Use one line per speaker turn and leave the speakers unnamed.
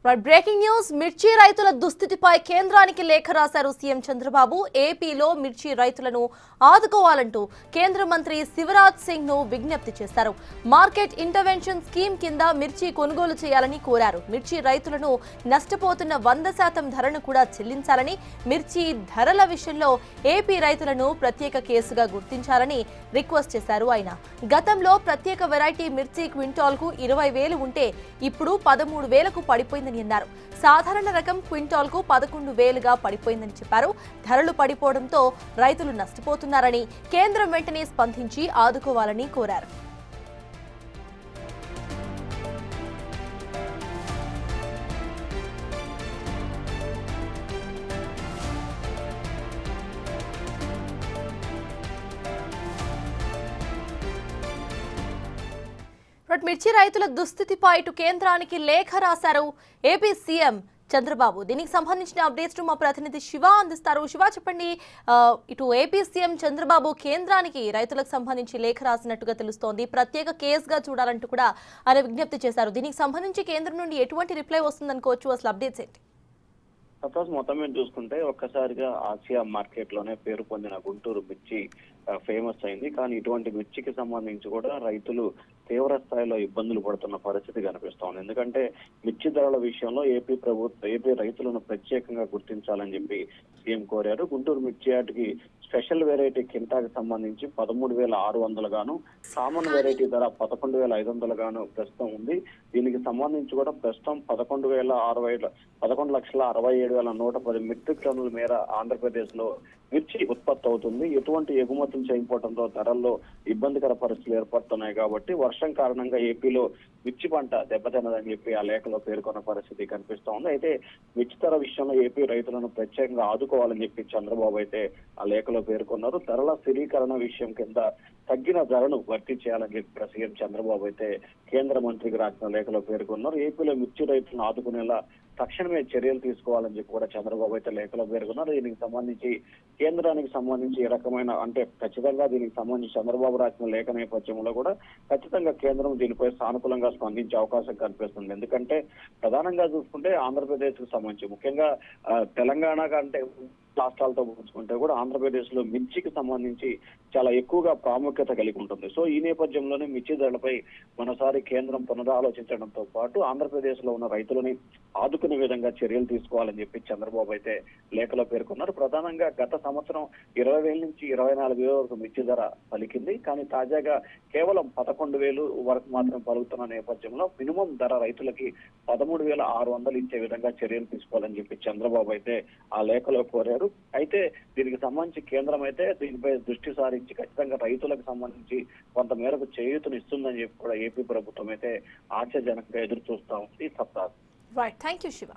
Breaking news మిర్చి రైతుల దుస్థితిపై కేంద్రానికి లేఖ రాశారు సీఎం చంద్రబాబు. ఏపీలో మిర్చి రైతులను ఆదుకోవాలంటూ కేంద్ర మంత్రి శివరాజ్ సింగ్ ను విజ్ఞప్తి చేశారు. మార్కెట్ ఇంటర్వెన్షన్ స్కీమ్ కింద మిర్చి కొనుగోలు చేయాలని కోరారు. మిర్చి రైతులను నష్టపోతున్న 100% ధరను కూడా చెల్లించాలని, మిర్చి ధరల విషయంలో ఏపీ రైతులను ప్రత్యేక కేసుగా గుర్తించాలని రిక్వెస్ట్ చేశారు. ఆయన గతంలో ప్రత్యేక వెరైటీ మిర్చి క్వింటాల్కు 20,000 ఉంటే ఇప్పుడు 13,000కు పడిపోయిందని అన్నారు. సాధారణ రకం క్వింటాల్కు 11,000గా పడిపోయిందని చెప్పారు. ధరలు పడిపోవడంతో రైతులు నష్టపోతున్నారని, కేంద్రం వెంటనే స్పందించి ఆదుకోవాలని కోరారు. మిర్చి రైతుల దుస్థితిపై ఇటు కేంద్రానికి లేఖ రాశారు ఏపీ సీఎం చంద్రబాబు. దీనికి సంబంధించిన అప్డేట్స్ మా ప్రతినిధి శివ అందిస్తారు. శివ, చెప్పండి, ఇటు ఏపీ సీఎం చంద్రబాబు కేంద్రానికి రైతులకు సంబంధించి లేఖ రాసినట్టుగా తెలుస్తోంది. ప్రత్యేక కేసుగా చూడాలంటూ కూడా ఆయన విజ్ఞప్తి చేశారు. దీనికి సంబంధించి కేంద్రం నుండి ఎటువంటి రిప్లై వస్తుందనుకోవచ్చు? అసలు అప్డేట్స్ ఏంటి?
సపోజ్ మొత్తం మీద చూసుకుంటే ఒక్కసారిగా ఆసియా మార్కెట్ లోనే పేరు పొందిన గుంటూరు మిర్చి ఫేమస్ అయింది. కానీ ఇటువంటి మిర్చికి సంబంధించి కూడా రైతులు తీవ్ర స్థాయిలో ఇబ్బందులు పడుతున్న పరిస్థితి కనిపిస్తోంది. ఎందుకంటే మిర్చి ధరల విషయంలో ఏపీ రైతులను ప్రత్యేకంగా గుర్తించాలని చెప్పి సీఎం కోరారు. గుంటూరు మిర్చి యార్డ్కి స్పెషల్ వెరైటీ కింటాకి సంబంధించి 13,600 గాను, కామన్ వెరైటీ ధర 11,500 గాను ప్రస్తుతం ఉంది. దీనికి సంబంధించి కూడా ప్రస్తుతం 11,67,110 మెట్రిక్ టన్నుల మేర ఆంధ్రప్రదేశ్ లో మిర్చి ఉత్పత్తి అవుతుంది. ఎటువంటి ఎగుమతులు చేయకపోవడంతో ధరల్లో ఇబ్బందికర పరిస్థితులు ఏర్పడుతున్నాయి. కాబట్టి వర్షం కారణంగా ఏపీలో మిర్చి పంట దెబ్బతిన్నదని చెప్పి ఆ లేఖలో పేర్కొన్న పరిస్థితి కనిపిస్తా ఉంది. అయితే మిర్చి ధర విషయంలో ఏపీ రైతులను ప్రత్యేకంగా ఆదుకోవాలని చెప్పి చంద్రబాబు అయితే ఆ లేఖలో పేర్కొన్నారు. ధరల స్థిరీకరణ విషయం కింద తగ్గిన ధరను భర్తీ చేయాలని చెప్పి సీఎం చంద్రబాబు అయితే కేంద్ర మంత్రికి రాసిన లేఖలో పేర్కొన్నారు. ఏపీలో మిర్చి రైతులను ఆదుకునేలా తక్షణమే చర్యలు తీసుకోవాలని చెప్పి కూడా చంద్రబాబు అయితే లేఖలో పేర్కొన్నారు. దీనికి సంబంధించి కేంద్రానికి సంబంధించి ఏ రకమైన ఖచ్చితంగా దీనికి సంబంధించి చంద్రబాబు రాసిన లేఖ నేపథ్యంలో కూడా ఖచ్చితంగా కేంద్రం దీనిపై సానుకూలంగా స్పందించే అవకాశం కనిపిస్తుంది. ఎందుకంటే ప్రధానంగా చూసుకుంటే ఆంధ్రప్రదేశ్ కు సంబంధించి ముఖ్యంగా తెలంగాణ కంటే రాష్ట్రాలతో పోల్చుకుంటే కూడా ఆంధ్రప్రదేశ్ లో మిర్చికి సంబంధించి చాలా ఎక్కువగా ప్రాముఖ్యత కలిగి ఉంటుంది. సో ఈ నేపథ్యంలోనే మిర్చి ధరలపై మనసారి కేంద్రం పునరాలోచించడంతో పాటు ఆంధ్రప్రదేశ్ లో ఉన్న రైతులని ఆదుకునే విధంగా చర్యలు తీసుకోవాలని చెప్పి చంద్రబాబు అయితే లేఖలో పేర్కొన్నారు. ప్రధానంగా గత సంవత్సరం 20,000 నుంచి 24,000 వరకు మిర్చి ధర పలికింది. కానీ తాజాగా కేవలం 11,000 వరకు మాత్రం పలుకుతున్న నేపథ్యంలో మినిమం ధర రైతులకి 13,600 ఇచ్చే విధంగా చర్యలు తీసుకోవాలని చెప్పి చంద్రబాబు అయితే ఆ లేఖలో కోరారు. అయితే దీనికి సంబంధించి కేంద్రం అయితే దీనిపై దృష్టి సారించి ఖచ్చితంగా రైతులకు సంబంధించి కొంత మేరకు చేయూతను ఇస్తుందని చెప్పి కూడా ఏపీ ప్రభుత్వం అయితే ఆశాజనకంగా ఎదురు చూస్తా ఉంది.
Right, thank you Shiva.